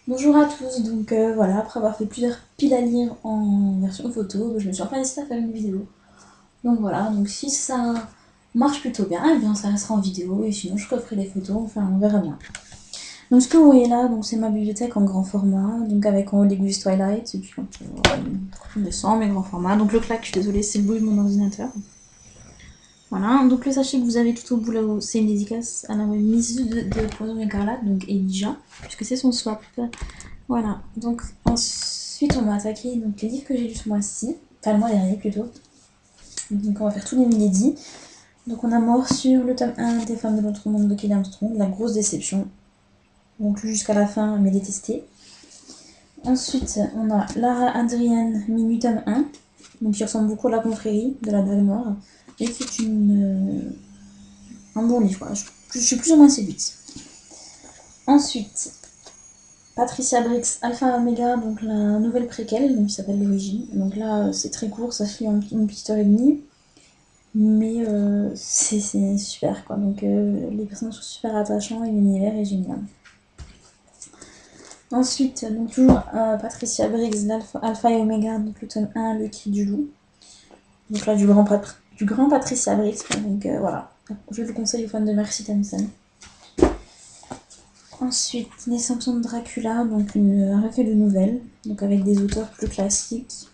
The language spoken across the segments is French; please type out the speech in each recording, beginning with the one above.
Bonjour à tous, donc voilà, après avoir fait plusieurs piles à lire en version photo, je me suis enfin décidée à faire une vidéo. Donc voilà, donc si ça marche plutôt bien, eh bien ça restera en vidéo, et sinon je referai les photos, enfin on verra bien. Donc ce que vous voyez là, donc c'est ma bibliothèque en grand format, donc avec en haut les Gus Twilight, et puis une de 100, mais grand format. Donc le clac, je suis désolée, c'est le bruit de mon ordinateur. Voilà, donc le sachet que vous avez tout au bout là-haut, c'est une dédicace à la mise de Poison Écarlate, donc Elijah, puisque c'est son swap. Voilà, donc ensuite on va attaquer donc, les livres que j'ai lus ce mois-ci, enfin le mois dernier plutôt. Donc on va faire tous les Milady. Donc on a mort sur le tome 1 des femmes de l'autre monde de Kelly Armstrong, la grosse déception. Donc lu jusqu'à la fin mais détesté. Ensuite on a Lara Adrienne Minuit tome 1, donc qui ressemble beaucoup à la confrérie de la Dague Noire, et qui est un bon livre, voilà. Je suis plus ou moins séduite. Ensuite, Patricia Briggs Alpha Omega, donc la nouvelle préquelle, donc qui s'appelle L'Origine. Donc là, c'est très court, ça se lit en une petite heure et demie, mais c'est super quoi. Donc les personnages sont super attachants et l'univers est génial. Ensuite, donc toujours Patricia Briggs Alpha et Omega, donc le tome 1, Le Cri du Loup. Donc là, du grand Patricia Briggs, donc voilà. Je vous conseille aux fans de Mercy Thompson. Ensuite, Naissance de Dracula, donc un recueil de nouvelles, donc avec des auteurs plus classiques.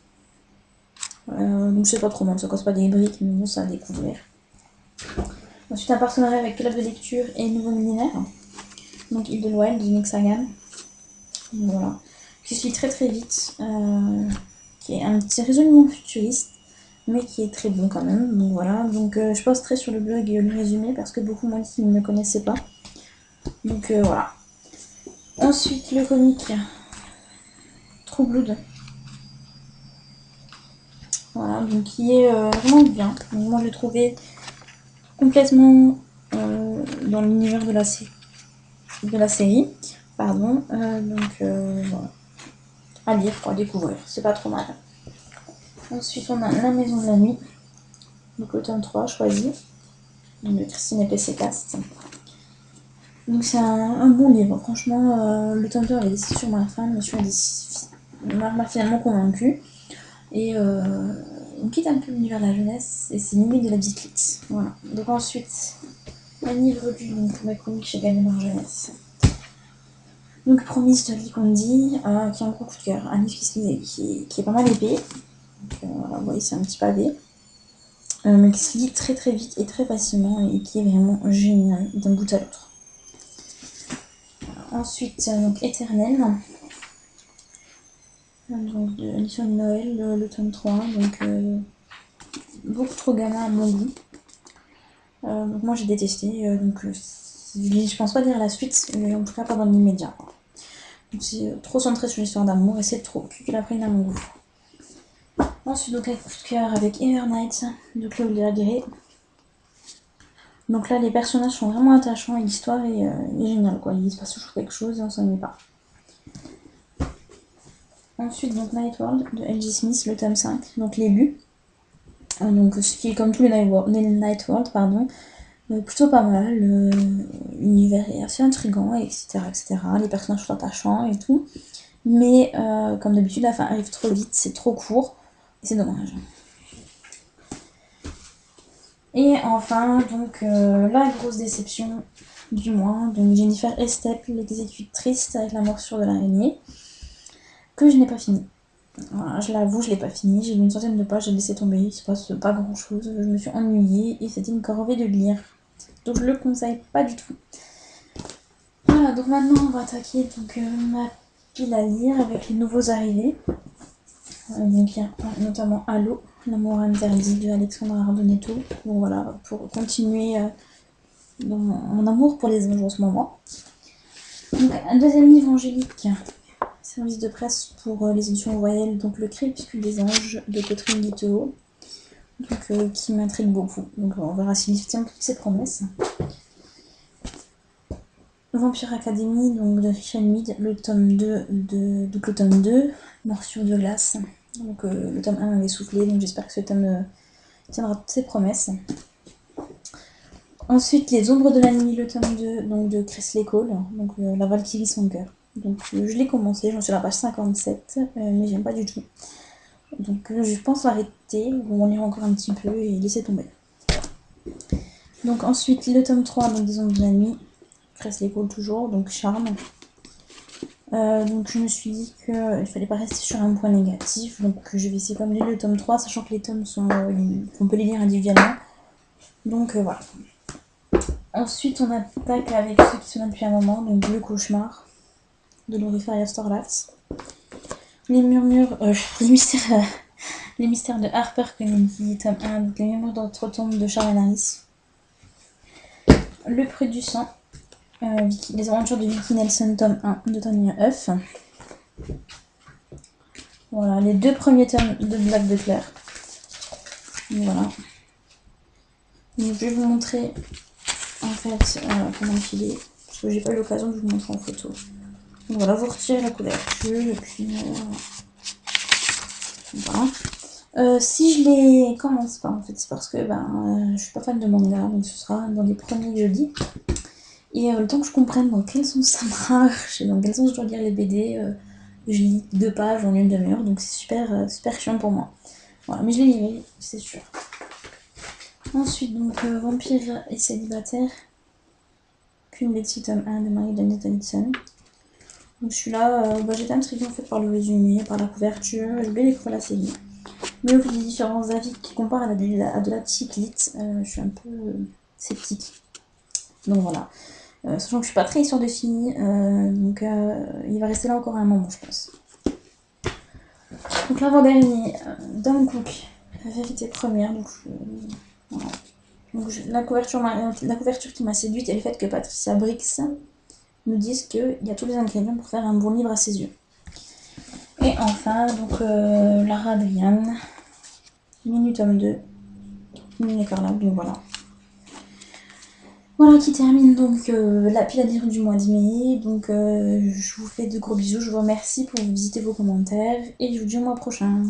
Donc c'est pas trop mal, ça cause pas des briques, mais bon, ça à découvrir. Ensuite, un partenariat avec Club de lecture et Nouveau Millénaire, donc Île de Loël de Nick Sagan. Voilà. Qui se lit très très vite, qui est un petit résolument futuriste, mais qui est très bon quand même. Donc voilà, donc je posterai sur le blog le résumé parce que beaucoup m'ont dit qu'ils ne connaissaient pas. Donc voilà. Ensuite, le comique True Blood. Voilà, donc qui est vraiment bien. Donc moi je l'ai trouvé complètement dans l'univers de la série. Pardon. Donc voilà. À lire pour découvrir, c'est pas trop mal. Ensuite on a La Maison de la Nuit, donc le tome 3 choisi, de Christine Epessé Cast. Donc c'est un bon livre, franchement le tome 2 avait décidé sur ma femme, mais m'a finalement convaincu. Et on quitte un peu l'univers de la jeunesse et c'est limite de la bicyclette. Voilà. Donc ensuite, un livre lu, donc ma chronique chez Gallimard Jeunesse. Donc Promise de Lee Kondi, qui est un gros coup de cœur, un livre qui est pas mal épais. Donc voilà, vous voyez, c'est un petit pavé. Mais qui se lit très très vite et très facilement et qui est vraiment génial d'un bout à l'autre. Ensuite, donc Éternel. Donc de l'édition de Noël, le tome 3. Donc beaucoup trop gamin à mon goût. Donc moi j'ai détesté, donc je pense pas lire la suite, mais en tout cas pas dans l'immédiat. Donc c'est trop centré sur l'histoire d'amour et c'est trop que la prenne à mon goût. Ensuite donc un coup de cœur avec Evernight de Claude Laguerre. Donc là les personnages sont vraiment attachants et l'histoire est géniale quoi, il se passe toujours quelque chose et on s'ennuie pas. Ensuite donc Night World de L.J. Smith, le tome 5, donc les lus. Donc ce qui est comme tous les Night World, pardon. Plutôt pas mal, l'univers est assez intriguant, etc., etc. Les personnages sont attachants et tout. Mais comme d'habitude, la fin arrive trop vite, c'est trop court, et c'est dommage. Et enfin, donc, la grosse déception du mois, donc Jennifer Estep, l'exécutrice avec la morsure de l'araignée, que je n'ai pas fini. Voilà, je l'avoue, je l'ai pas fini, j'ai lu une centaine de pages, j'ai laissé tomber, il se passe pas grand chose, je me suis ennuyée et c'était une corvée de lire. Donc je le conseille pas du tout. Voilà, donc maintenant on va attaquer donc, ma pile à lire avec les nouveaux arrivés. Donc il y a notamment Halo, l'amour interdit de Alexandra Ardonetto. Bon voilà, pour continuer dans mon amour pour les anges en ce moment. Donc un deuxième livre angélique, service de presse pour les éditions voyelles, donc Le Crépuscule des anges de Catherine Guiteau, donc qui m'intrigue beaucoup. Donc on verra s'il tient toutes ses promesses. Vampire Academy, donc de Richard Mead, le tome 2 donc le tome 2, Morsure de glace. Donc le tome 1 avait soufflé, donc j'espère que ce tome tiendra toutes ses promesses. Ensuite, Les Ombres de la nuit, le tome 2, donc de Chris Cole, donc La Valkyrie sans cœur. Donc je l'ai commencé, j'en suis à la page 57, mais j'aime pas du tout. Donc je pense arrêter, ou en lire encore un petit peu et laisser tomber. Donc ensuite le tome 3, donc des ombres de la nuit, Cresse l'épaule toujours, donc Charme. Donc je me suis dit qu'il fallait pas rester sur un point négatif, donc je vais essayer comme lire le tome 3, sachant que les tomes sont qu'on peut les lire individuellement. Donc voilà. Ensuite on attaque avec ceux qui sont là depuis un moment, donc Le Cauchemar de Laurie Faria Storlat. Les murmures, les mystères de Harper Kennedy, tome 1, donc les mémoires d'outre-tombe de Charles Harris. Le Pré du sang, les aventures de Vicky Nelson, tome 1 de Tony Huff. Voilà, les 2 premiers tomes de Black Butler. Voilà. Donc, je vais vous montrer en fait comment il est, parce que j'ai pas eu l'occasion de vous montrer en photo. Donc voilà, vous retirez la couverture et puis voilà. Si je les commence pas en fait, c'est parce que je suis pas fan de manga, donc ce sera dans les premiers jeudis. Et le temps que je comprenne dans quel sens ça marche et dans quel sens je dois lire les BD, je lis 2 pages en une demi-heure, donc c'est super chiant pour moi. Voilà, mais je les lirai, c'est sûr. Ensuite, donc Vampire et célibataire, Queen Betty tome 1 de Marie-Hélène Davidson. Donc celui-là, j'étais intriguée en fait par le résumé, par la couverture, je voulais découvrir la série. Mais au vu des différents avis qui comparent à de la petite lit, je suis un peu sceptique. Donc voilà. Sachant que je suis pas très sûre de fini, donc il va rester là encore un moment, je pense. Donc l'avant-dernier, Dom Cook, la vérité première. Donc, voilà. Donc la couverture qui m'a séduite et le fait que Patricia Briggs nous dise qu'il y a tous les ingrédients pour faire un bon livre à ses yeux. Et enfin, donc Lara Adrian, Minute tome 2, Mini Écarlate, donc voilà. Voilà qui termine donc la pile à lire du mois de mai. Donc je vous fais de gros bisous, je vous remercie pour visiter vos commentaires et je vous dis au mois prochain.